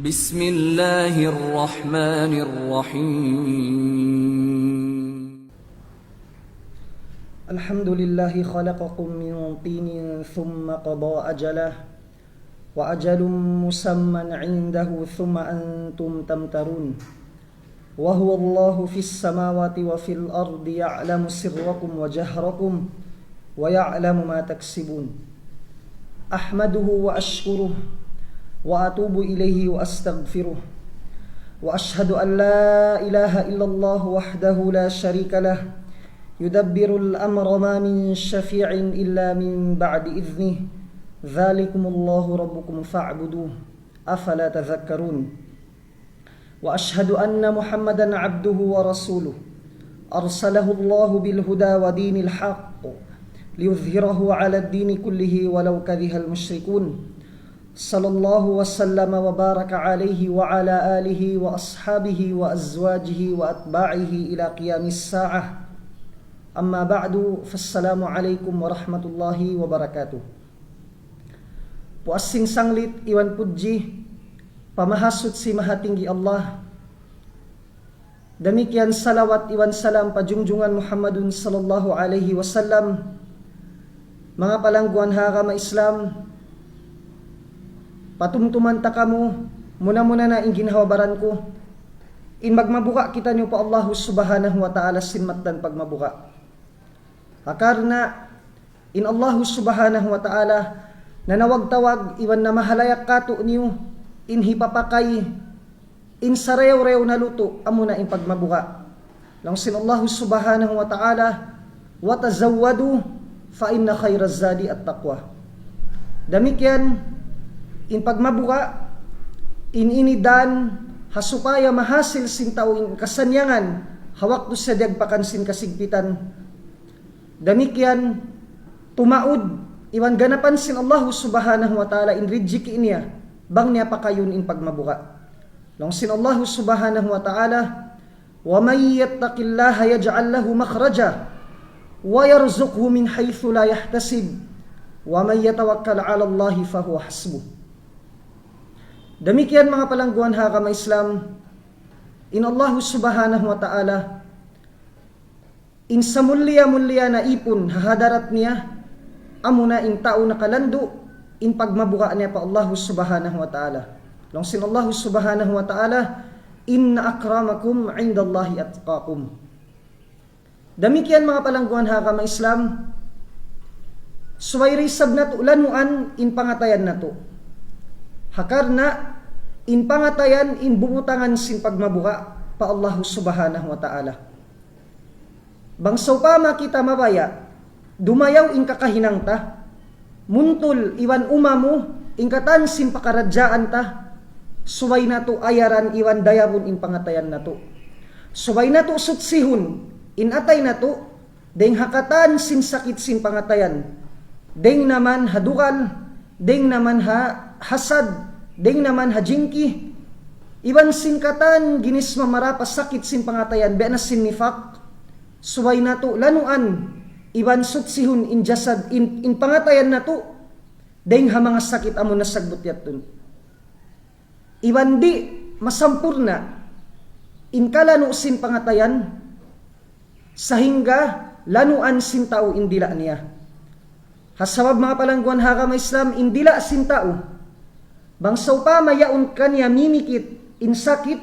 بسم الله الرحمن الرحيم الحمد لله خلقكم من طين ثم قضى أجله وأجل مسمى عنده ثم أنتم تمترون وهو الله في السماوات وفي الأرض يعلم سركم وجهركم ويعلم ما تكسبون أحمده وأشكره وأتوب إليه وأستغفره وأشهد أن لا إله إلا الله وحده لا شريك له يدبر الأمر ما من شفيع إلا من بعد إذنه ذلكم الله ربكم فاعبدوه أفلا تذكرون وأشهد أن محمدا عبده ورسوله أرسله الله بالهدى ودين الحق ليظهره على الدين كله ولو كره المشركون صلى الله وسلم وبارك عليه وعلى آله وأصحابه وأزواجه وأتباعه إلى قيام الساعة أما بعد فالسلام عليكم ورحمة الله وبركاته. Puasing sanglit iwan puji pamahasud si Maha Tinggi Allah. Demikian salawat iwan salam pajungjungan Muhammadun sallallahu alaihi wasallam. Mga palangguan harama Islam, patumtuman ta kamu muna na ingin hawabaran ko in magmabuka kita niyo pa Allah subhanahu wa ta'ala sinmat dan pagmabuka hakarna in Allah subhanahu wa ta'ala nanawag-tawag iwan na mahalayak kato niyo in hipapakay in sarew-rew na luto amuna in pagmabuka lang sin Allah subhanahu wa ta'ala wa tazawwadu fa inna khairaz zadi at taqwa. Demikian in pagmabuka in inidan hasupaya mahasil sin tao in kasanyangan hawak to sa dagpakan sin kasigpitan. Demikian tumaud iwan ganapan sin Allah subhanahu wa ta'ala in rijiki niya bang niya pakayon in pagmabuka. Long sin Allah subhanahu wa ta'ala wa may yattaqillaha yaj'al lahu makhraja wa yarzuqhu min haythu la yahtasib wa may yatawakkal 'ala Allah fa huwa hasbuh. Demikian mga palangguan hakama Islam, in Allah subhanahu wa ta'ala in sa mulya-mulya na ipon hahadarat niya amuna in tao na kalando in pagmabuka niya pa Allah subhanahu wa ta'ala. Long sin Allah subhanahu wa ta'ala inna akramakum indallahi atqakum. Demikian mga palangguan hakama Islam, suwayrisab na to lanuan in pangatayan na to hakarna in pangatayan in bubutangan sin pagmabuka pa Allah subhanahu wa ta'ala. Bangsaw pa makita mabaya dumayaw in kakahinang ta muntul iwan umamu in katan sin pakaradyaan ta suway na to ayaran iwan dayabon in pangatayan na to suway na to sutsihun in atay na to deng hakatan sin sakit sin pangatayan deng naman hadukal deng naman hasad, ding naman hajingki, iban singkatan ginis mamarapas sakit sin pangatayan, be na sin nifak, suway na to lanuan, iban sutsihun in jasad, in pangatayan na to, ding ha mga sakit amo na sagbot yatun. Iban di masampurna, in kalano sin pangatayan, sahingga lanuan sin tao indila niya. Hasawab mga palangguan hakama Islam indila sin tao bangsaw pa mayaon kanya mimikit in sakit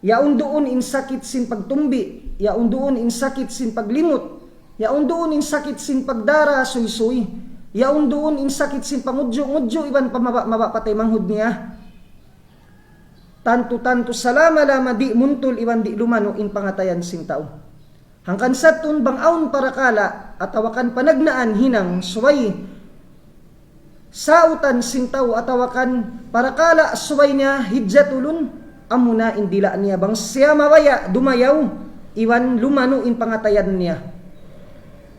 yaon doon in sakit sin pagtumbi yaon doon in sakit sin paglimot yaon doon in sakit sin pagdara suy-suy yaon doon in sakit sin pangudyo iban pamaba patay manghud niya tanto salama lama di muntul iban di lumano in pangatayan sin tao. Hangkan satun bang aun parakala at awakan panagnaan hinang suway sautan sintaw at awakan parakala suway niya hidjatulun amuna indila niya bang siya mawaya dumayaw iwan lumano in pangatayan niya.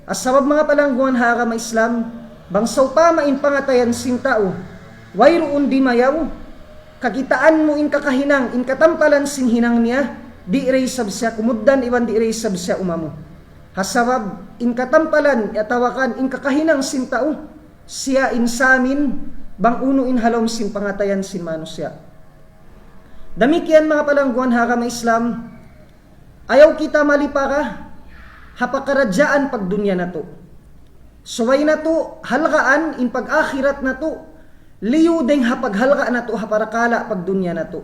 Asawab mga palangguan hakama Islam bang sawpama in pangatayan sintao wayroon di mayaw kakitaan mo in kakahinang in katampalan sin hinang niya di reisab siya kumuddan iwan di reisab siya umamo. Hasawab in katampalan atawakan in kakahinang sin tao siya in samin bang uno in halom sin pangatayan sin manusya. Damikian mga palangguan hakama Islam, ayaw kita malipara hapakaradyaan pag dunya na to. Suway na to, halgaan in pag-akhirat na to, liyo ding hapaghalga na to haparakala pag dunya na to.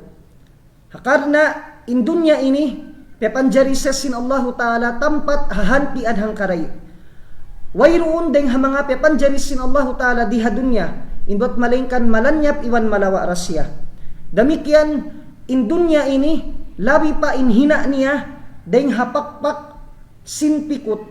Hakarna in dunya ini, pepanjari sin Allahu Ta'ala tampat hahantian hangkaray. Wayroon ding mga pepanjari sin Allahu Ta'ala diha dunya, indot malingkan malanyap iwan malawa rasya. Damikian, in dunya ini, labi pa inhina niya, deng hapakpak sinpikot.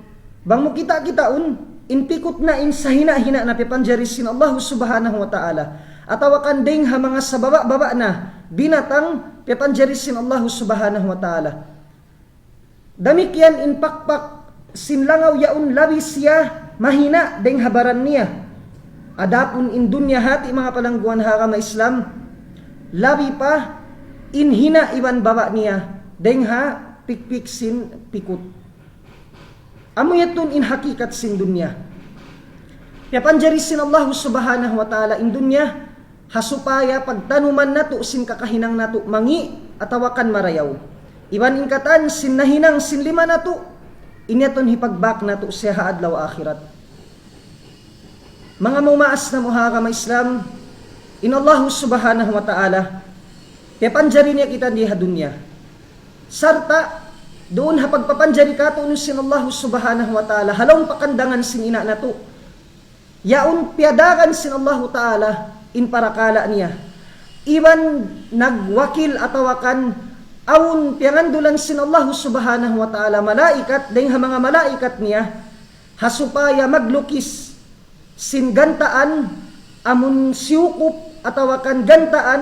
Bang mo kita-kitaon, inpikot na in sa hina-hina na pepanjari sin Allah subhanahu wa ta'ala. Atawakan deng ha mga sa baba-baba na binatang pepanjari sin Allah subhanahu wa ta'ala. Damikian in pakpak sinlangaw yaun labi siya mahina deng habaran niya. Adapun in dunya hati mga palangguan hakama Islam, labi pa inhina iwan baba niya deng ha pikpik sin pikut. Amo yatun in hakikat sin dunya. Pepanjari sin Allah subhanahu wa ta'ala in dunya, hasupaya pagtanuman nato sin kakahinang nato mangi atawakan marayaw. Iban in katan sin nahinang sin lima nato, inyaton hipagbak nato siya haadlaw akhirat. Mga mumaas na muhakama Islam, in Allah subhanahu wa ta'ala, pepanjari niya kita diha dunya. Sarta, doon hapagpapanjari ka to sin Allah subhanahu wa ta'ala, halong pakandangan sin ina na to. Yaon piadagan sin Allah ta'ala, in parakala niya. Iwan nagwakil atawakan, awon piangandulan sin Allah subhanahu wa ta'ala, malaikat, deng ha mga malaikat niya, hasupaya maglukis, sin gantaan, amun siyukup, atawakan gantaan,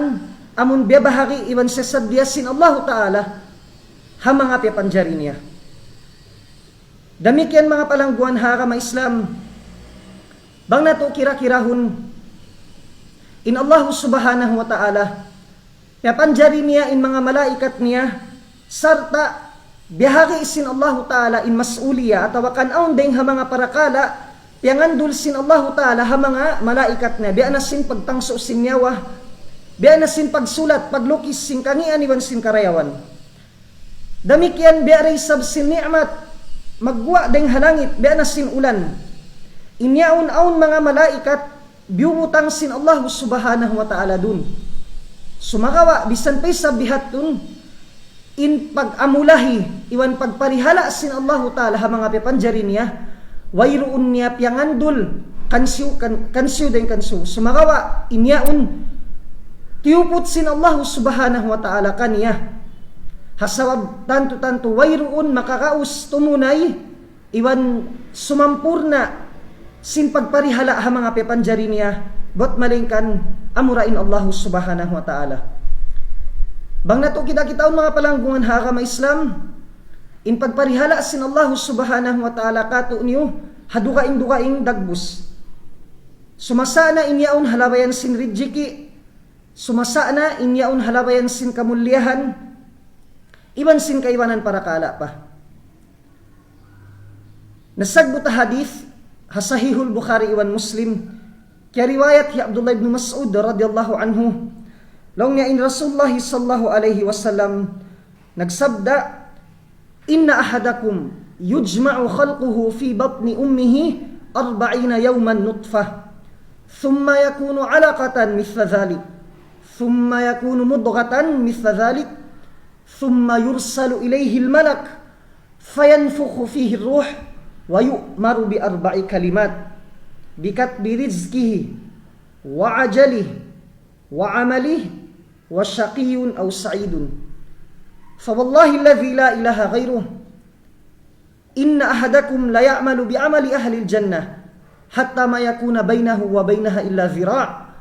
amun biyabahari, iwan sasadya sin Allah ta'ala, ha mga pepanjari niya. Damikian mga palangguan hakama Islam, bang nato kira-kirahon, in Allah subhanahu wa ta'ala, pepanjari niya in mga malaikat niya, sarta biyahari sin Allah ta'ala in masuliya, atawakan aun deng ha mga parakala, piangandul sin Allah ta'ala ha mga malaikat niya, biya na sin pagtangso sin nyawa, biya na sin pagsulat, paglukis sin kangian iwan sin karayawan. Damikian biya ray sab sin ni'mat, magwa deng halangit, biya na sin ulan. Inyaon-aon mga malaikat, biyumutang sin Allah subhanahu wa ta'ala dun. Sumakawa, bisan pa'y sabihat dun, in pag-amulahi, iwan pagparihala sin Allah ta'ala ha mga pepanjari niya, wayroon niya piangandul, kansiw den kansiw. Sumakawa, inyaon, tiyupot sin Allah subhanahu wa ta'ala kaniya. Hasawab tanto-tanto wayroon makakaus tumunay, iwan sumampurna sin pagparihala ha mga pepanjari niya, bot malingkan amurain Allah subhanahu wa ta'ala. Bang nato kita-kitaon mga palanggungan hakama Islam, in pagparihala sin Allah subhanahu wa ta'ala kato niyo, hadukaing-dukaing dagbus. Sumasana inyaon halabayan sin ridjiki, sumasana inyaon halabayan sin kamulyahan, iban sin kaiwanan para kala pa. Nasagbut hadith hasahihul Bukhari iwan Muslim, kaya riwayat ya Abdullah ibn Mas'ud radhiyallahu anhu, laung niya in Rasulullah sallallahu alaihi wasallam nagsabda, inna ahadakum yujma'u khalquhu fi batni ummihi 40 yawman nutfah, thumma yakunu 'alaqatan mithla dhalik, thumma yakunu mudghatan mithla dhalik, thumma yursalu ilayhi al-malak fayanfukhu fihi ar-ruh wa yu'maru bi 4 kalimat, bikatbi rizqihi wa ajalihi wa amalihi wa syaqiyun aw sa'idun. Fa wallahi alladhi la ilaha ghairuh, inna ahadakum la ya'malu bi amali ahli al-jannah hatta ma yakuna bainahu wa bainaha illa dhira'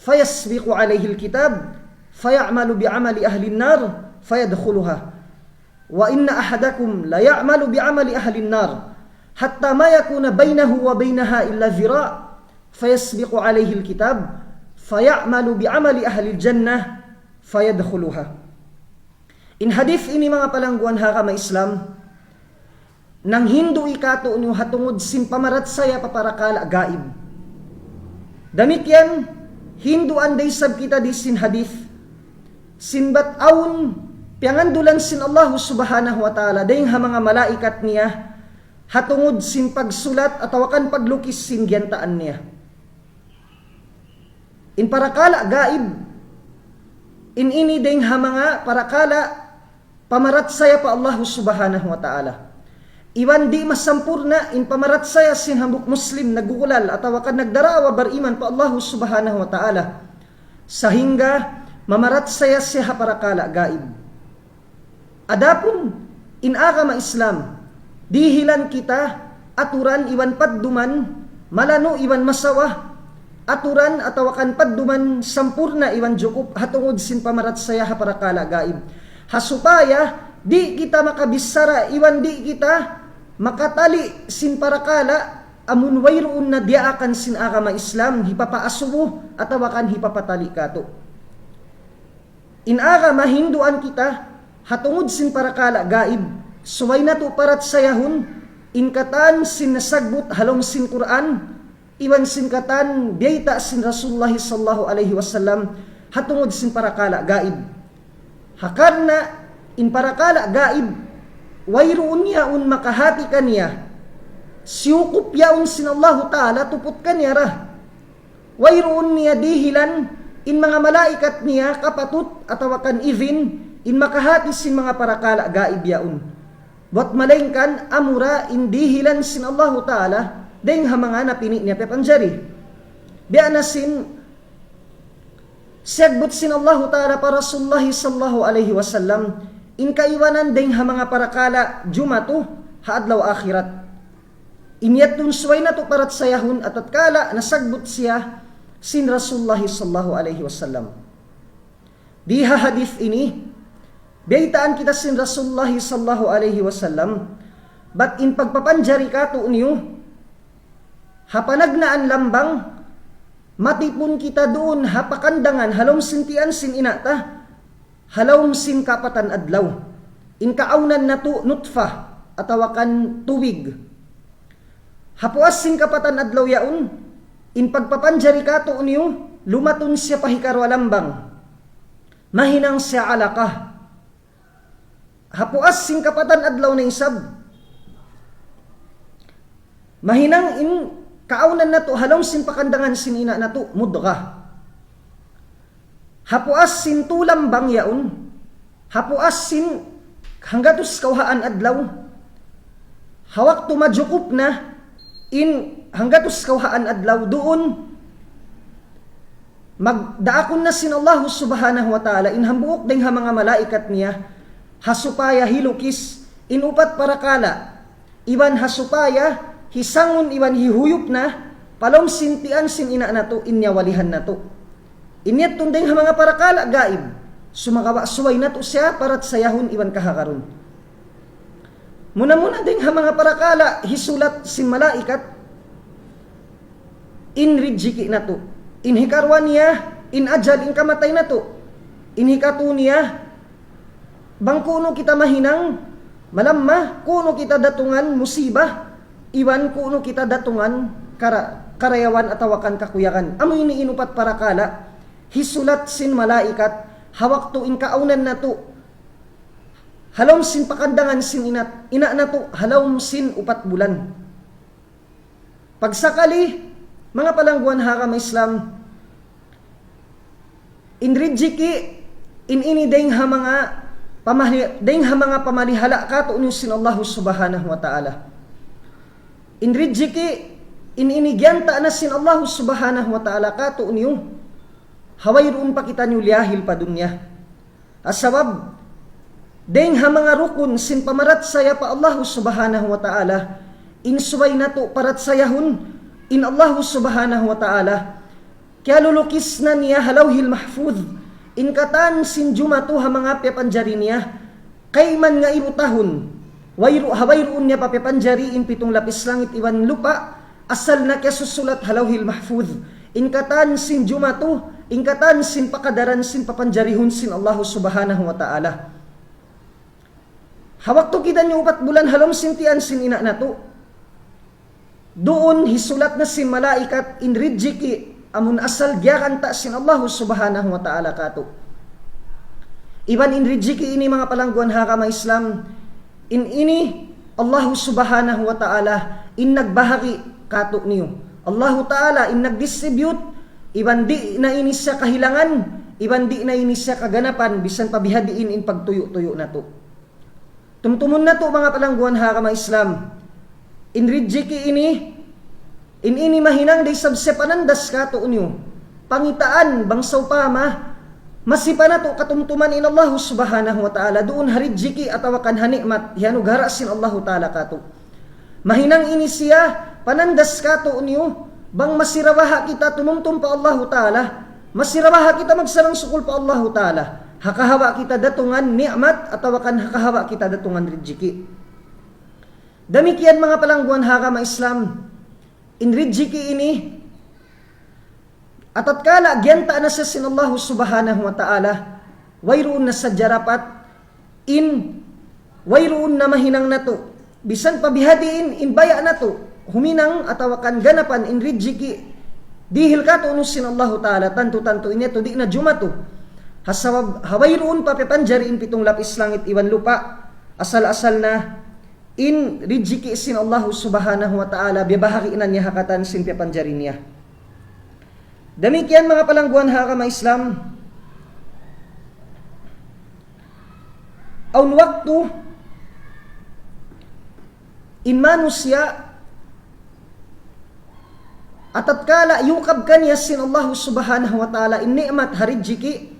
fayasbiqu alayhi al-kitab fay'amalu bi amali ahli an-nar fayadkhuluha, wa inna ahadakum la ya'malu bi amali ahli an-nar hatta ma yakuna bainahu wa bainaha illa dhira' fayasbiqu alayhi al-kitab fay'amalu bi amali ahli al-jannah fayadkhuluha. In hadith ini mga palangguan hakama Islam, nang Hindu ikato niyo hatungod sin pamarat saya paparakala gaib. Damikyan Hindu anday sab kita di sin hadith, sinbat aun piangandulan sin Allah subhanahu wa ta'ala dayng ha mga malaikat niya hatungod sin pagsulat at awakan paglukis sin giyantaan niya. In parakala gaib in ini dayng ha mga parakala pamarat saya pa Allah subhanahu wa ta'ala. Iwan di masampurna in pamarat saya sin hambuk muslim nagugulal at awakan nagdarawa bariman pa Allah subhanahu wa ta'ala. Sahingga mamarat saya siya parakala gaib. Adapun in agama Islam, dihilan kita aturan iwan padduman, malano iwan masawa, aturan at awakan padduman sampurna iwan jukup hatungod sin pamarat saya parakala gaib. Hasupaya di kita makabisara iwan di kita makatali sin parakala amun wayroon na diaakan sin agama Islam hipapaasubo at awakan hipapatali kato. In agama hinduan kita hatungod sin parakala gaib suway na to parat sayahon in katan sin nasagbut halong sin Quran iwan sin katan biyayta sin Rasulullah sallallahu alaihi wasallam hatungod sin parakala gaib. Hakarna in parakala gaib wayroon niya un makahati kaniya siyukup yaon sin Allah ta'ala tupot kaniya ra. Wayroon niya dihilan in mga malaikat niya kapatut at awakan even in makahati sin mga parakala gaib yaon. Buat malengkan amura in dihilan sin Allah ta'ala deng ha mga napini niya pepanjari. Biya na sin segbut sin Allah ta'ala para Rasulullah sallallahu alaihi wasallam in kaiwanan deng ha mga parakala jumatu haadlaw akhirat. Inyat dun suway na to parat sayahun at atkala nasagbut siya sin Rasulullah sallallahu alaihi wasallam. Diha hadith ini biyaitaan kita sin Rasulullah sallallahu alaihi wasallam but in pagpapanjari ka to niyo hapanagnaan lambang matipon kita doon hapakandangan halom sintian sin inata halom sin kapatan adlaw in kaaunan na to nutfa atawakan tuwig hapuas sin kapatan adlaw yaon in pagpapanjari ka to niyo lumaton siya pahikarwa lambang mahinang siya alakah hapuas sin kapatan adlaw na isab mahinang in kaaunan na to halong sin pakandangan sin ina na to mudga hapuas sin tulam bang yaon hapuas sin hanggatus kauhaan adlaw hawak tumajukup na in hanggatus kauhaan adlaw doon magdaakon na sin Allah subhanahu wa ta'ala in hambuok deng ha mga malaikat niya hasupaya hilukis in upat parakala iwan hasupaya hisangon iwan hihuyop na palom sintian sin ina na to inyawalihan na to inyat tundeng ha mga parakala gaib sumagawa suway na to siya parat sayahon iwan kahakaron muna deng ha mga parakala hisulat sin malaikat in rijiki na to in hikarwan niya in ajal in kamatay na to in hikatu niya bang kuno kita mahinang malamma kuno kita datungan musibah iwan kuno kita datungan karayawan atawakan kakuyakan amoy ni inupat parakala hisulat sin malaikat hawak to in kaaunan na to halom sin pakandangan sin ina na to halom sin upat bulan pagsakali mga palangguan hakam Islam in rijiki in ini deng ha mga pamalihala ka to sin Allah subhanahu wa ta'ala in rijiki in inigyanta na sin Allah subhanahu wa ta'ala ka to niyo hawayroon pa kita niyo liyahil pa dunya asawab deng ha mga rukun sin pamarat saya pa Allah subhanahu wa ta'ala in suway na to parat sayahun in Allah subhanahu wa ta'ala kaya lulukis na niya halawhil mahfudh in katan sin jumatu ha mga pepanjari niya kay man nga ibutahon hawayroon niya papepanjari in pitong lapis langit iwan lupa asal na kaya susulat halawhil mahfudh in katan sin jumatu in katan sin pakadaran sin papanjarihun sin Allah subhanahu wa ta'ala hawak to kita niyo upat bulan halom sintian sin ina na to doon hisulat na sin malaikat in rijiki amun asal gyakan ta sin Allah subhanahu wa ta'ala kato Iban inrijiki ini mga palangguan hakama Islam, in ini Allah subhanahu wa ta'ala in nagbahagi kato niyo. Allah ta'ala in nagdistribute, iban di na ini siya kahilangan, iban di na ini siya kaganapan, bisan pabihadiin in pagtuyo-tuyo na to. Tumtumon na to mga palangguan hakama Islam. Inrijiki ini, in ini mahinang day sabse panandas kato niyo. Pangitaan bangsaw pama, masipa na to katumtuman in Allah subhanahu wa ta'ala, doon harijiki atawakan hanikmat, yanug harasin Allah ta'ala kato. Mahinang ini siya, panandas kato niyo, bang masirawaha kita tumumtum pa Allah ta'ala, masirawaha kita magsarang sukul pa Allah ta'ala, hakahawa kita datungan ni'mat, atawakan hakahawa kita datungan rijiki. Damikian mga palangguan hakama Islam, in rijiki ini, at kala gyanta na siya sin Allah subhanahu wa ta'ala, wayroon na sa jarapat, wayroon na mahinang na to, bisan pabihadiin, in baya na to, huminang atawakan ganapan, in rijiki, dihil ka to sin Allah ta'ala, tanto-tanto inito, di na jumato, hasawab, hawayroon papipanjari in pitong lapis langit, iwan lupa, asal-asal na, in rijiki sin Allah subhanahu wa ta'ala, biyabahakinan niya hakatan sin pipanjari niya. Demikian mga palangguan hakama Islam, aun waktu in manusia at tatkala yukab kanya sin Allah subhanahu wa ta'ala in ni'mat harijiki,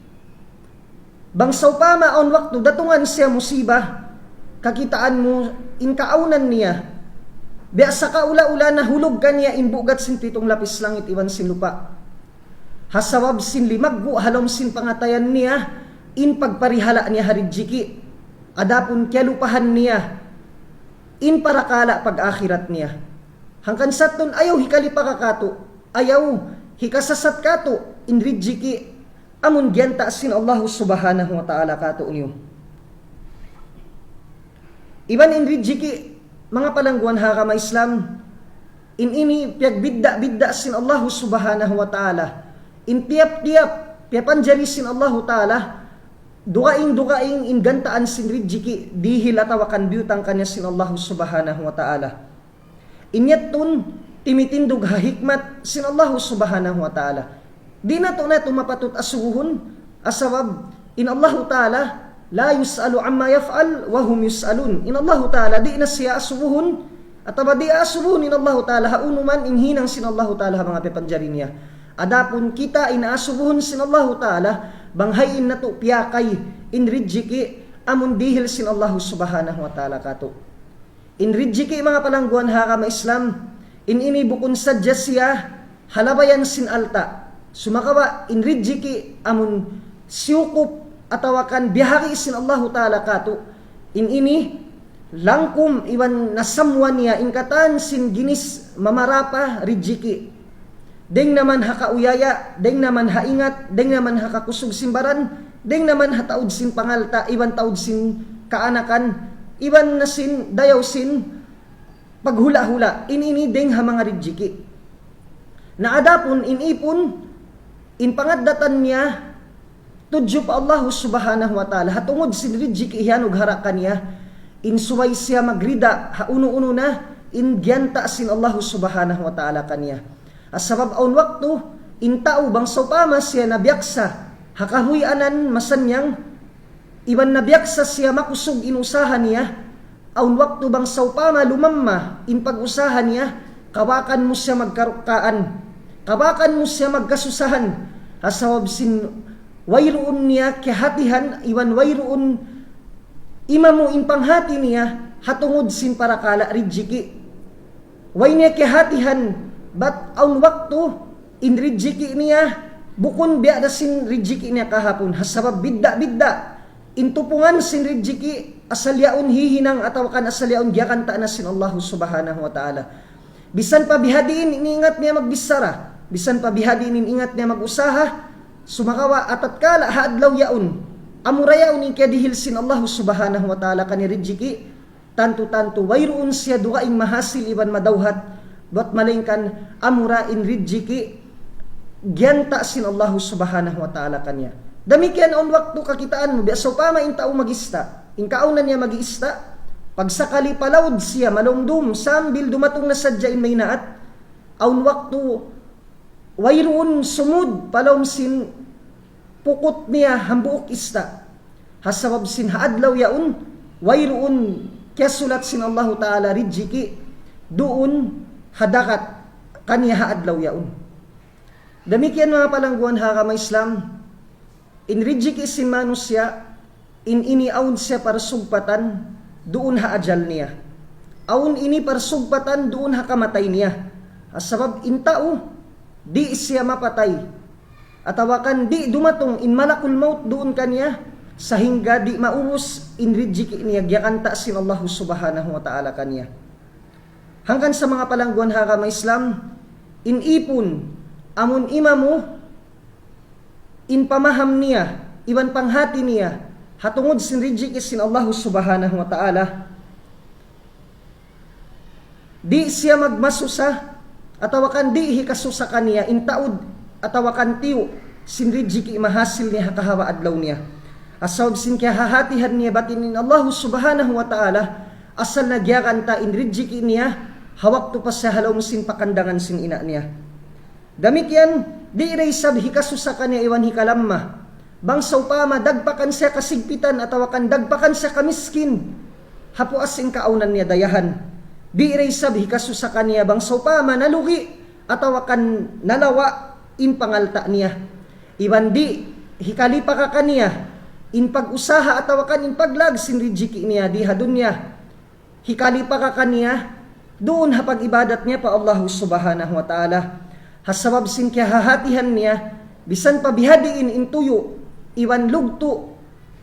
bangsaw pama aun waktu datungan siya musibah, kakitaan mo in kaunan niya, biasa kaula-ula na hulog kanya in bugat sin pitong lapis langit iwan sin lupa. Hasawab sin limaggo halom sin pangatayan niya in pagparihala niya harijiki, adapun kialupahan niya in parakala pag-akhirat niya. Hangkan saton ayaw hikalipa kakato, ayaw hikasasat kato in rijiki, amun gyanta sin Allah subhanahu wa ta'ala kato niyo. Iban in rijiki mga palangguan hakama Islam, in ini piagbidda-bidda sin Allah subhanahu wa ta'ala, in tiap-tiap piapanjari sin Allah ta'ala, dugaing in gantaan sin rijiki, dihil atawakan biutang kanya sin Allah subhanahu wa ta'ala. Inyatun timitindog hahikmat sin Allah subhanahu wa ta'ala. Di na to mapatut asuhun, asawab in Allah ta'ala la yus'alu amma yaf'al wa hum yus'alun. In Allah ta'ala di na siya asuhun, ataba di asuhun in Allah ta'ala, haunuman in hinang sin Allah ta'ala mga pipanjari niya. Adapun kita inaasubuhon sin Allah ta'ala, banghayin na to piyakay in rijiki, amun dihil sin Allah subhanahu wa ta'ala kato. In rijiki mga palangguan hakama Islam, in ini bukun sadya siya, halabayan sin alta, sumakawa in rijiki, amun siyukup, atawakan bihari sin Allah ta'ala kato. In ini, langkum iwan nasamwan niya, in katan sin ginis mamarapa rijiki. Deng naman hakauyaya, deng naman haingat, deng naman hakakusog simbaran, deng naman hataud sin pangalta, iban taud sin kaanakan, iban na sin dayaw sin paghula-hula, ini deng ha mga rijiki. Naadapon inipon, in pangaddatan niya, tudyo pa Allah subhanahu wa ta'ala, hatungod sin rijiki ihanog harakan niya, in suway siya magrida, hauno-uno na, in gyanta sin Allah subhanahu wa ta'ala kanya. Asabab aun waktu, intao bangsaw pama siya nabiyaksa, hakahuyanan masanyang, iban nabiyaksa siya makusog inusahan niya, aun waktu bangsaw pama lumamma, in pag-usahan niya, kawakan mo siya magkarukaan, kawakan mo siya magkasusahan, asawab sin wayroon niya kihatihan, iwan wayroon imamu in panghati niya, hatungod sin parakala rijiki. Way niya kihatihan, but aun waktu in rijiki niya, bukon biada sin rijiki niya kahapon, hasabab bidda intupungan sin rijiki, asalyaon hihinang atawakan asalyaon gyakan na sin Allah subhanahu wa ta'ala. Bisan pa bihadiin iningat niya magbisara, bisan pa bihadiin iningat niya mag-usaha, sumakawa atat kala haadlaw yaon, amurayaon in kaya dihil sin Allah subhanahu wa ta'ala kani rijiki, tanto wayroon siya dukaing mahasil iban madawhat, but malingkan amura in rijiki, gyanta sin Allah subhanahu wa ta'ala kanya. Damikian on waktu kakitaan mo, biaso pa ma intao magista, inkaunan niya mag-iista, pagsakali palawd siya, malumdum, sambil dumatong na sadya in may naat, aun waktu, wayroon sumud, palawm sin, pukot niya, hambuok ista, hasabab sin haadlaw yaun, wayroon, kaya sulat sin Allah Ta'ala, rijiki, doon, hadakat, kaniya haadlaw yaun. Damikian mga palangguan hakama Islam, in rijiki sin manusya, in ini aun siya para sugpatan, doon haajal niya. Aun ini para sugpatan, doon hakamatay niya. Asabab in tao, di siya mapatay. Atawakan di dumatong in malakul maut doon kanya, sahingga di maubos in rijiki niya, gyakanta sin Allah Subhanahu wa Ta'ala kanya. Hanggang sa mga palangguan hakama Islam, in ipon, amun imamu, in pamaham niya, iwan panghati niya, hatungod sin rijiki sin Allah Subhanahu wa Ta'ala, di siya magmasusa, atawakan di hikasusa kaniya, in taud, atawakan tiyo, sin rijiki mahasil niya hakahawa adlaw niya. Asawab sin kaya hahatihan niya batinin Allah Subhanahu wa Ta'ala, asal nagyakan ta in rijiki niya, hawak to pa sa halaw sin pakandangan sin ina niya. Damikyan, di iray sab hikasusa kanya iwan hikalamma. Bangsaw pama, dagpakan siya kasigpitan, atawakan dagpakan siya kamiskin. Hapo asin kaunan niya dayahan. Di iray sab hikasusa kanya, bangsaw pama, nalugi, atawakan nalawa, in pangalta niya. Iwan di, hikalipa ka kanya, in pag-usaha, atawakan in paglag, sin rijiki niya, di hadun niya. Hikalipa ka kanya, doon hapag ibadat niya pa Allah Subhanahu wa Ta'ala. Hasabab sin kaya hahatihan niya, bisan pabihadiin in tuyo, iwan lugto,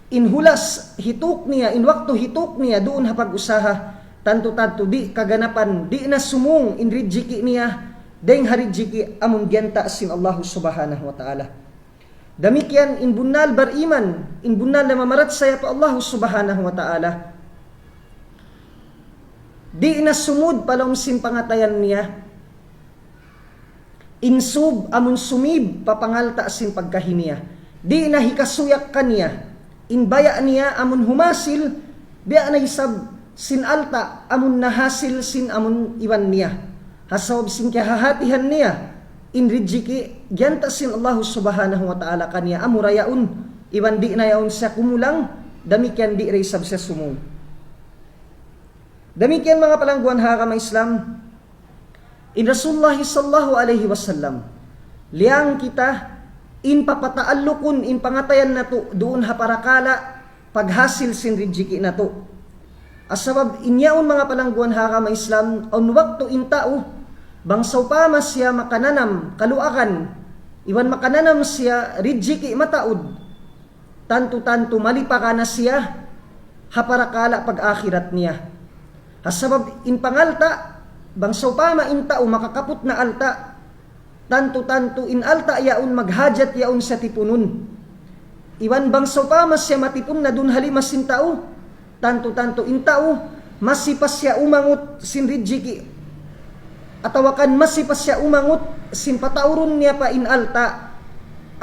in hulas hituk niya, in wakto hituk niya, doon hapag-usaha, tanto-tanto di kaganapan, di na sumung in rijiki niya, dahing harijiki amun gyanta sin Allah Subhanahu wa Ta'ala. Damikyan in bunnal bariman, in bunnal na mamarat saya pa Allah Subhanahu wa Ta'ala, di na sumud palong sin pangatayan niya, insub amun sumib papangalta sin pagkahiniya. Di na hikasuyak kaniya. Inbaya niya amun humasil, biya na isab sin alta amun nahasil sin amun iwan niya. Hasawab sin kaya hahatihan niya. In rijiki, gyanta sin Allah Subhanahu wa Ta'ala kaniya. Amurayaun, iwan di na yaun siya kumulang, damikyan di resab siya sumung. Damikyan mga palangguan hakama Islam, in Rasulullah sallallahu alaihi wasallam, liang kita in papataallukun in pangatayan na to, doon haparakala paghasil sin rijiki na to. Asabab inyaon mga palangguan hakama Islam, on wakto in tao, bangsaw pa siya makananam, kaluakan, iwan makananam siya rijiki mataud, tanto-tanto malipaka na siya, haparakala pag-akhirat niya. Asabab in pangalta, bangsaw pa maintao makakaput na alta, tanto-tanto in alta yaun maghajat yaun sa tipunun. Iwan bangsaw pa mas siya matipun na dun halimas sin tao, tanto-tanto in tao masipas siya umangot sin rijiki, atawakan masipas siya umangot sin patauron niya pa in alta,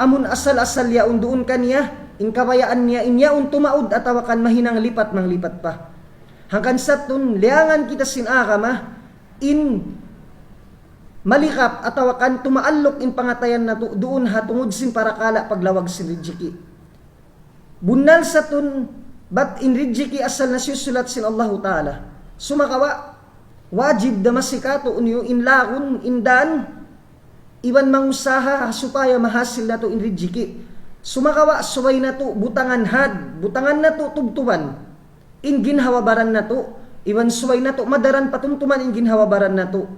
amun asal-asal yaun doon kaniya, in kawayaan niya in yaun tumaud, atawakan mahinang lipat manglipat pa. Hanggang sa tun liangan kita sin akama, in malikap atawakan tumaallok in pangatayan na doon hatungod sin parakala paglawag sin rijiki. Bunal sa tun bat in rijiki asal na susulat sin Allah Ta'ala. Sumakawa wajib da masikato unyo in lagun indan iwan mangusaha supaya mahasil na to in rijiki. Sumakawa suway na to butangan had, butangan na to tubtuban. In ginhawabaran na to, iwan suway na to, madaran patumtuman in ginhawabaran na to.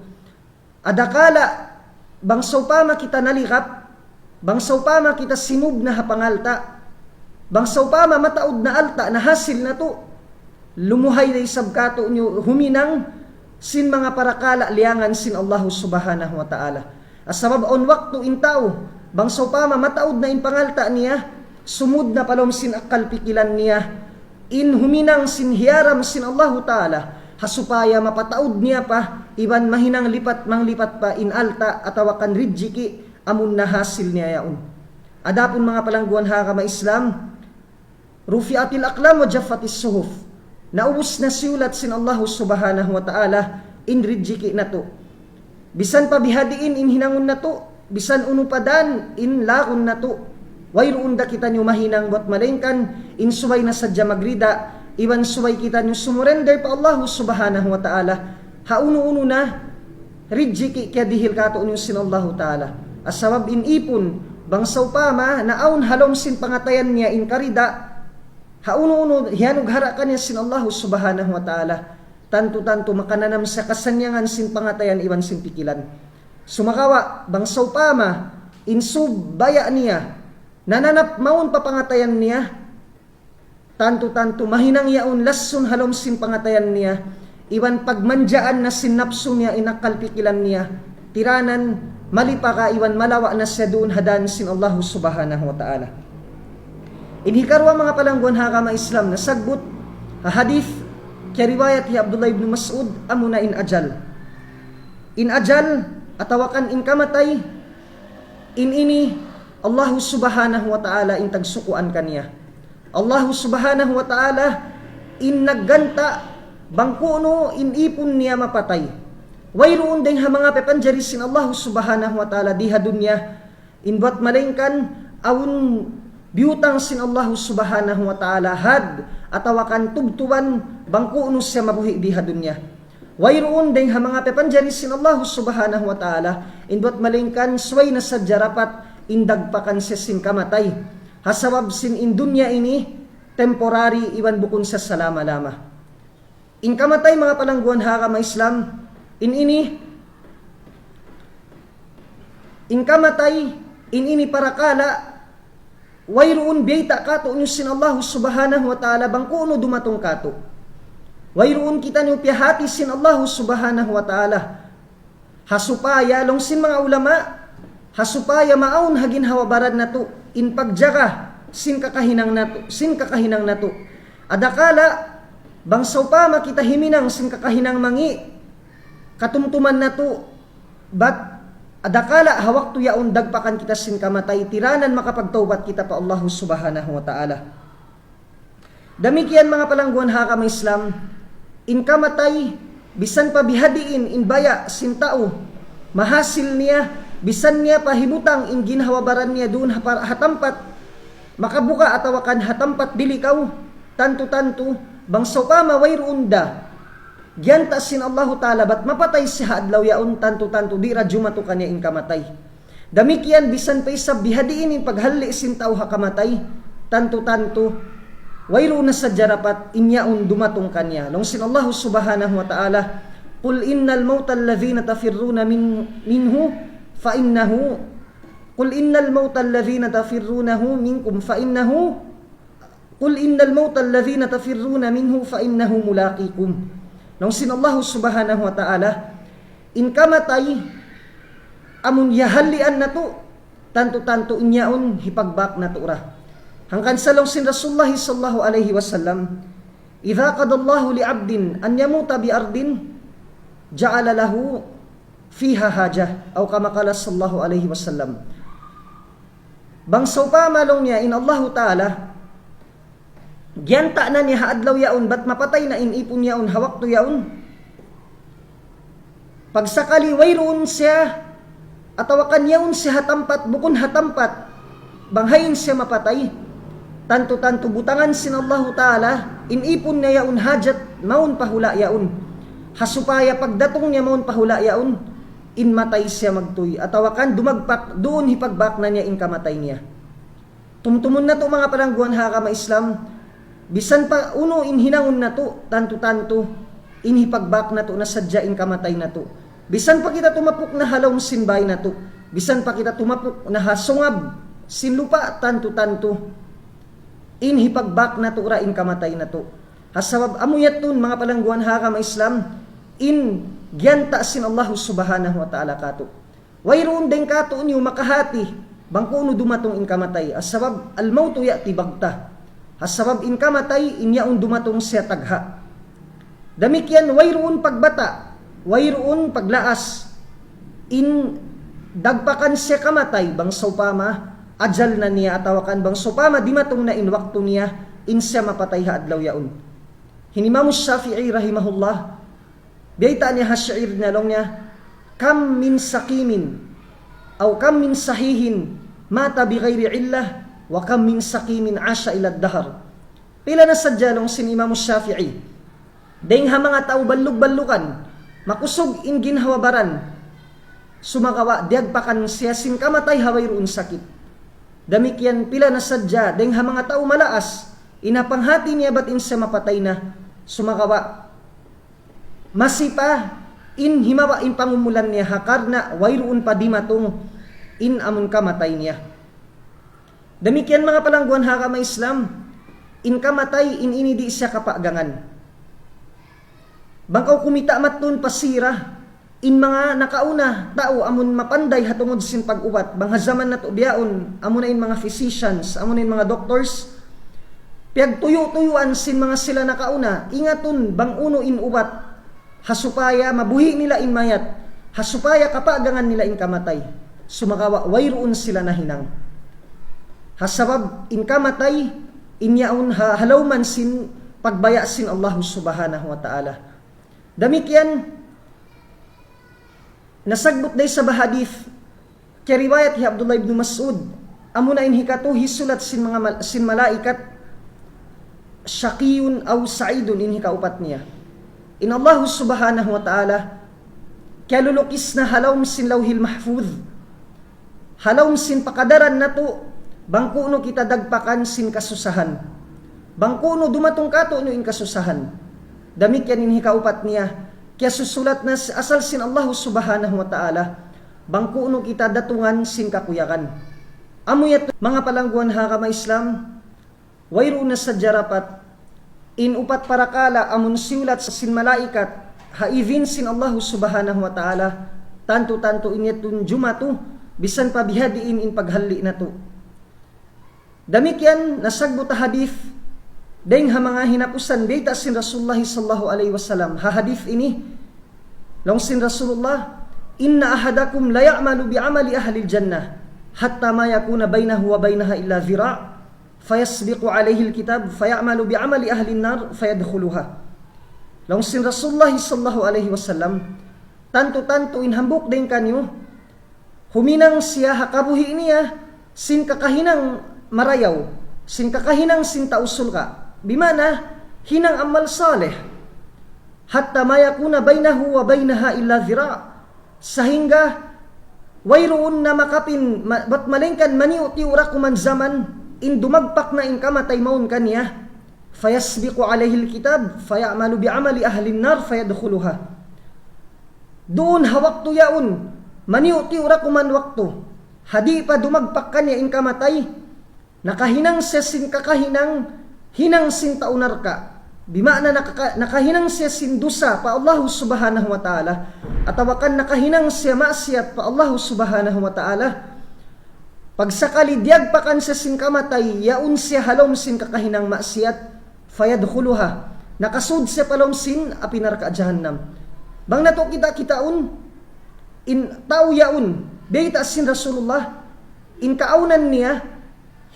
Adakala, bangsaw pa makita nalikap, bangsaw pa makita simug na hapangalta, bangsaw pa mataod na alta, na hasil na to, lumuhay na isabkato nyo, huminang sin mga parakala, liangan sin Allah Subhanahu wa Ta'ala. Asabab on wakto in tao, bangsaw pa mataod na in pangalta niya, sumud na palom sin akal pikilan niya, in huminang sin hiyaram sin Allah Ta'ala, hasupaya mapataud niya pa, iban mahinang lipat manglipat pa in alta, atawakan rijiki, amun nahasil niya yaun. Adapun mga palangguan hakama Islam, rufi'atil aqlam wa jaffatis suhuf. Naubos na siulat sin Allah subhanahu wa ta'ala inridjiki na to. Bisan pabihadiin in hinangon na to, bisan unupadan in lakon na to. Wayroon da kita nyo mahinang buat malengkan, in subay na sadya magrida, iwan subay kita nyo sumurender pa Allah subhanahu wa ta'ala. Hauno-uno na, ridjiki kaya dihil kato nyo sin Allah ta'ala. Asabab in ipon, bangsaw pama, naawon halom sin pangatayan niya in karida, hauno-uno, hiyanug harakan niya sin Allah subhanahu wa ta'ala. Tanto-tanto makananam sa kasanyangan sin pangatayan iwan sin pikilan. Sumakawa, bangsaw pama, insub baya niya, nananap maun papangatayan niya, tanto-tanto mahinang yaon lasun halom sin pangatayan niya, iwan pagmanjaan na sinapso niya inakal pikilan niya, tiranan, malipaka iwan malawa na siya doon hadan sin Allah subhanahu wa ta'ala. Inhikarwa mga palangguan hakama Islam na sagbot hadith kaya riwayat ni Abdullah ibn Mas'ud amuna in ajal. In ajal atawakan in kamatay in ini Allah subhanahu wa ta'ala in tagsukuan kaniya. Allah subhanahu wa ta'ala in nagganta bangkuno in ipon niya mapatay. Wayroon din ha mga pepanjari sin Allah subhanahu wa ta'ala diha dunya in buat malengkan awun biutang sin Allah subhanahu wa ta'ala had atawakan tubtuban bangkuno siya mabuhi diha dunya. Wayroon din ha mga pepanjari sin Allah subhanahu wa ta'ala in buat malengkan sway na sadya rapat indagpakan siya sin kamatay. Hasabab sin in dunya ini temporary iwan bukon sa salama-lama. In kamatay mga palangguan hakama Islam, in kamatay, in ini parakala, wayroon biyta kato nyo sin Allah subhanahu wa ta'ala bangkuno dumatong kato. Wayroon kita nyo piyahati sin Allah subhanahu wa ta'ala. Hasupaya, long sin mga ulama, hasupaya maun hagin hawabarad na to, in pagjaga, sin kakahinang na to. Adakala, bangsaw pa makita himinang sin kakahinang mangi, katumtuman na to, but adakala hawak to yaon dagpakan kita sin kamatay, tiranan makapagtaubat kita pa Allah subhanahu wa ta'ala. Damikian mga palangguan hakama Islam, in kamatay, bisan pa bihadiin in baya sin tao, mahasil niya, bisan niya pahimutang in ginhawabaran niya doon hatampat, makabuka atawakan hatampat dilikaw, tanto-tanto, bangsaw pa mawayroon da, gyanta sin Allah ta'ala, bat mapatay siya adlaw yaon, tanto-tanto, di radyo matukan niya in kamatay. Damikian, bisan pa isab bihadiin in paghali sin tao hakamatay, tanto-tanto, wayroon na sa jarapat, inyaon dumatong kanya. Nung sin Allah subhanahu wa ta'ala, Qul innal mawta alladhina tafirruna minhu, فإنه قل إن الموت الذين تفرونه منكم فإنه قل إن الموت الذين تفرون منه فإنه ملاقيكم. Nung sin Allah subhanahu wa ta'ala in kamatay amun yahalian na to, tanto-tanto inyaon hipagbak na to ra. Hangkan sa long sin Rasulullah sallallahu alaihi wasallam, idha qadallahu li abdin an yamuta bi ardin ja'ala lahu fiha hajah, aw kama qala sallallahu alaihi wasallam. Bangsaw pa malong niya in Allah ta'ala, gyanta na niya haadlaw yaon, bat mapatay na in ipon yaon, hawak to yaon. Pagsakali wayroon siya, atawakan yaon siya hatampat, bukon hatampat, banghayin siya mapatay, tanto-tanto butangan sin Allah ta'ala, in ipon niya yaon hajat, maun pahula yaon. Hasupaya pagdatong niya maun pahula yaon, in matay siya magtuy, atawakan dumagpak, doon hipagbak na niya in kamatay niya. Tumtumon na to mga palangguan hakama Islam, bisan pa uno in hinangon na to, tanto-tanto, in hipagbak na to, na sadya in kamatay na to. Bisan pa kita tumapok na halong sinbay na to, bisan pa kita tumapok na hasungab sin lupa, tanto-tanto, in hipagbak na to ra in kamatay na to. Hasabab amuyat nun mga palangguan hakama Islam, in gyanta sin Allah subhanahu wa ta'ala kato. Wayroon din kato niyo makahati, bangkuno dumatong in kamatay. Asabab al-mautu ya'ti bagta. Asabab in kamatay, inyaon dumatong siya tagha. Damikyan, wayroon pagbata, wayroon paglaas, in dagpakan siya kamatay, bangsaw pama, ajal na niya atawakan bang supama di matong na in waktu niya insya mapatay ha adlaw yaon. Hinimamu Syafi'i rahimahullah biyaitaan niya hasyair na long niya kam min sakimin aw kam min sahihin mata bi ghairi illah wa kam min sakimin asya ila dahar. Pila na sadya long sin Imam Syafi'i deng ha mga tao ballug-ballukan makusog in ginhawabaran sumakawa diagpakan siya sin kamatay hawayroon sakit. Damikyan pila na sadya deng ha mga tao malaas inapanghati niya batin siya mapatay na sumakawa masipa in himawa in pangumulan niya hakar na wayroon pa di matong in amun kamatay niya. Damikyan mga palangguan haka may Islam in kamatay in inidi siya kapagangan. Bangkaw kumita matun pasira in mga nakauna tao amun mapanday hatungod sin pag-ubat bang zaman na to biyaon amon na in mga physicians amon na in mga doctors piag tuyo-tuyuan sin mga sila nakauna ingaton bang uno in ubat hasupaya mabuhi nila in mayat hasupaya kapagangan nila in kamatay sumakawa wayroon sila na hinang hasabab in kamatay inyaon halawman sin pagbaya sin Allah subhanahu wa ta'ala. Damikyan nasagbot day sa bahadith kaya riwayat hi Abdullah ibn Mas'ud amuna in hikato hisulat sin malaikat syaqiyun aw sa'idun in hikaupat niya in Allah subhanahu wa ta'ala kaya lulukis na halawm sin lawhil mahfuz halawm sin pakadaran na to bangkuno kita dagpakan sin kasusahan bangkuno dumatong kato no in kasusahan damikyan in hikaupat niya kaya susulat na asal sin Allah subhanahu wa ta'ala bangkuno kita datungan sin kakuyakan amuyat mga palangguan haka may Islam wayro na sa jarapat in upat parakala amun siulat sa sin malaikat haivin sin Allah subhanahu wa ta'ala tanto inyatun jumatu bisan pabihadiin in paghalli na to. Damikyan nasagbot ta hadith deng ha mga hinapusan data sin Rasulullah sallallahu alaihi wasallam ha hadith ini long sin Rasulullah inna ahadakum la ya'malu bi amali ahli jannah hatta ma yakuna bainahu wa bainaha illa dhira' fayasbiqu alaihi alkitab fayamalu bi amali ahli an-nar fayadkhuluha. Long sin Rasulullah sallallahu alaihi wasallam tanto in hambuk deng kanyo huminang siya hakabuhi niya sin kakahinang marayaw sin kakahinang sin tausul ka bimana hinang amal saleh hatta mayakuna bainahu wa bainaha illa dhira' sehingga wayroon na makapin bat malengkan maniuti ura kuman zaman in dumagpak na in kamatay maun kaniya fayasbiqu alaihi alkitab fayamalu bi amali ahli an-nar fayadkhuluha. Doon hawakto yaon maniuti ura kuman wakto hadi pa dumagpak kaniya in kamatay nakahinang siya sin kakahinang hinang sin taunar ka bimana nakahinang siya sin dusa pa Allah subhanahu wa ta'ala atawakan nakahinang siya maasiyat pa Allah subhanahu wa ta'ala pagsakali diagpakan siya sin kamatay yaun siya halom sin kakahinang maasiyat fayadkhuluha nakasud siya palom sin apinar ka jahannam bang nato kita-kitaon in tao yaun beta sin Rasulullah in kaunan niya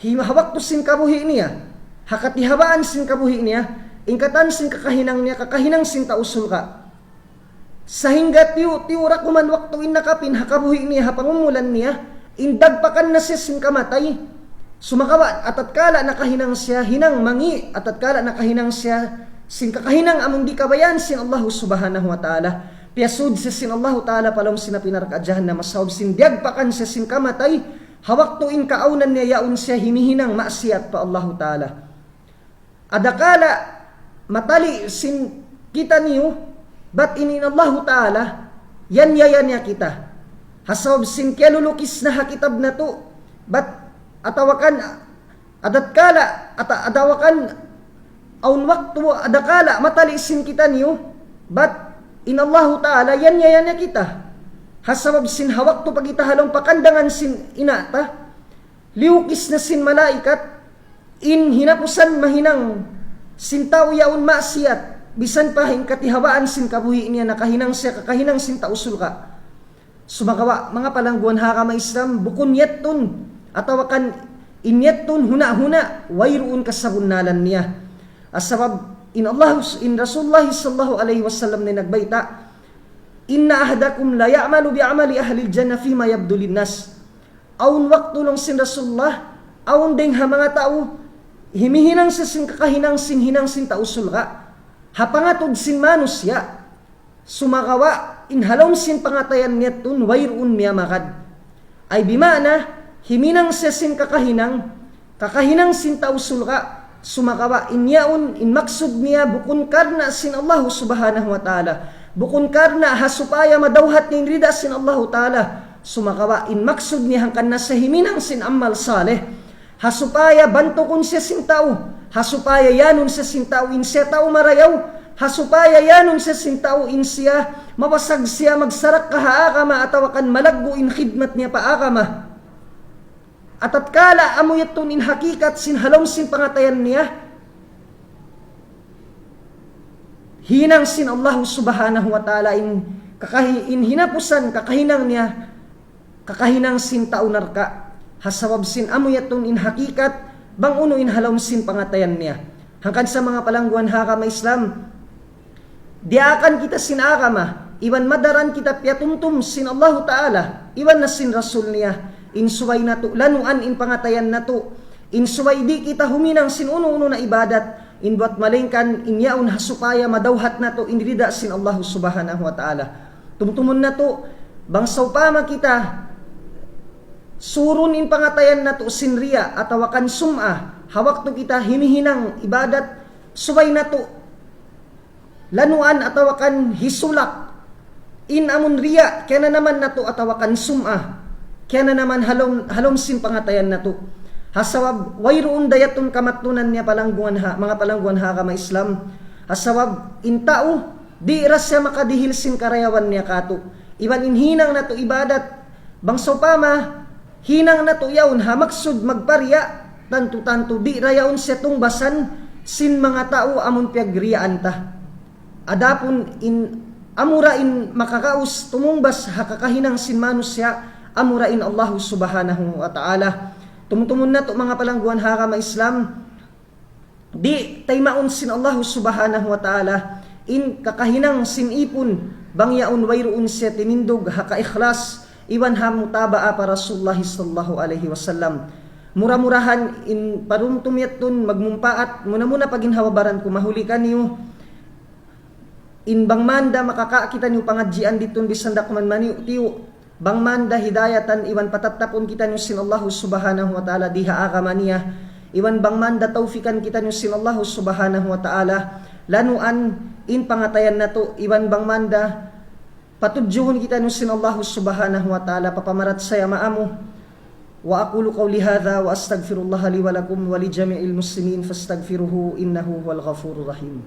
himahawak to sin kabuhi niya hakatihabaan sin kabuhi niya ingkatan sin kakahinang niya kakahinang sin tausul ka sahingga tiura kuman waktu in nakapin hakabuhi niya hapangumulan niya indagpakan na siya sin kamatay sumakawa atatkala nakahinang siya hinang mangi atatkala nakahinang siya sin kakahinang among di kabayan sin Allah subhanahu wa ta'ala piasud siya sin Allah ta'ala palong sinapinar ka jahannam masawab sin diagpakan siya sin kamatay hawak to in kaunan niya yaun siya himihinang maasiyat pa Allah ta'ala adakala matali sin kita niyo bat inin Allah ta'ala yan niya kita hasawab sin kialulukis na hakitab na to bat atawakan adatkala adawakan aun waktu adakala matali sin kita niyo bat in Allah ta'ala yan niya kita hasabab sin hawak to pagita halong pakandangan sin inata liukis na sin malaikat in hinapusan mahinang sin tao yaun maasiyat bisan pa katihabaan sin kabuhi niya nakahinang siya kakahinang sin tausul ka sumakawa mga palangguan haka may Islam bukun yetun atawakan inyattun huna-huna wayruun kasabunnalan niya. Asabab in Rasulullah sallallahu alaihi wasallam ni nagbaita, inna ahadakum la ya'malu bi amali ahli al-jannah fima yabdu lin-nas. Aun waktu long sin Rasulullah, aun ding ha mga tao, himihinang sa sin kakahinang sin hinang sin tausul ka. Hapangatod sin manusya, sumakawa inhalom sin pangatayan niyatun wayruun miyamakad. Ay bimana, himinang sa sin kakahinang sin tausul ka, sumakawa inyaun in maksud niya bukun karna sin Allah subhanahu wa ta'ala. Bukun karna hasupaya madawhat ni rida sin Allah ta'ala. Sumakawa in maksud niya hangkan na sa himinang sin amal saleh. Hasupaya bantukon siya sin tao. Hasupaya yanon sa sin tao in siya tao marayaw. Hasupaya yanon sa sin tao in siya mawasag siya magsarak kahaakama atawakan malaggo in khidmat niya paakama. At kala amuyatun in hakikat sin halom sin pangatayan niya. Hinang sin Allah subhanahu wa ta'ala in hinapusan kakahinang niya, kakahinang sin taunar ka. Hasawab sin amuyatun in hakikat, bang uno in halom sin pangatayan niya. Hangkan sa mga palangguan hakama Islam, diakan kita sin akama, iwan madaran kita piatumtum sin Allah ta'ala, iwan na sin Rasul niya, in suway na to, lanuan in pangatayan na to, in suway di kita huminang sin uno-uno na ibadat, in buat malingkan inyaun hasupaya madawhat na to inrida sin Allah subhanahu wa ta'ala. Tumtumon na to, bangsaw pama kita, surun in pangatayan na to sinriya atawakan sum'a, hawak to kita himihinang ibadat, suway na to, lanuan atawakan hisulak, in amun riya, kaya na naman na to atawakan sum'a, kaya na naman halom sin pangatayan na to. Hasawab wayruun dayatun kamatunan niya mga palangguan ha kama Islam. Hasawab in tao di ras siya makadihil sin karayawan niya kato. Iban in hinang na to ibadat bangso pama hinang na to yaun ha maksud magparya tanto di rayaon siya tungbasan sin mga tao amun piagriyaan ta. Adapun in amura in makakaus tumungbas ha kakahinang sin manusya amura in Allah subhanahu wa ta'ala. Tumutumun na to mga palangguan hakama Islam, di taymaon sin Allah subhanahu wa ta'ala in kakahinang sin ipon bangyaon wayruun siya tinindog haka ikhlas iwan ha mutabaa para Rasulullah sallallahu alaihi wasallam. Mura-murahan in parumtumyatun magmumpaat muna paginhawabaran ko mahulikan niyo in bangmanda makakaakita niyo pangadjian ditun bisanda kuman maniw tiyo. Bang manda hidayatan iwan patatapon kita nyo sin Allah subhanahu wa ta'ala diha akamaniya. Iwan bang manda taufikan kita nyo sin Allah subhanahu wa ta'ala. Lanuan in pangatayan na to. Iwan bang manda patudjuhon kita nyo sin Allah subhanahu wa ta'ala. Papamarat saya maamu. Wa aqulu qawli hadha wa astaghfirullah li wa lakum wa li jami'il muslimin fastaghfiruhu innahu huwal ghafurur rahim.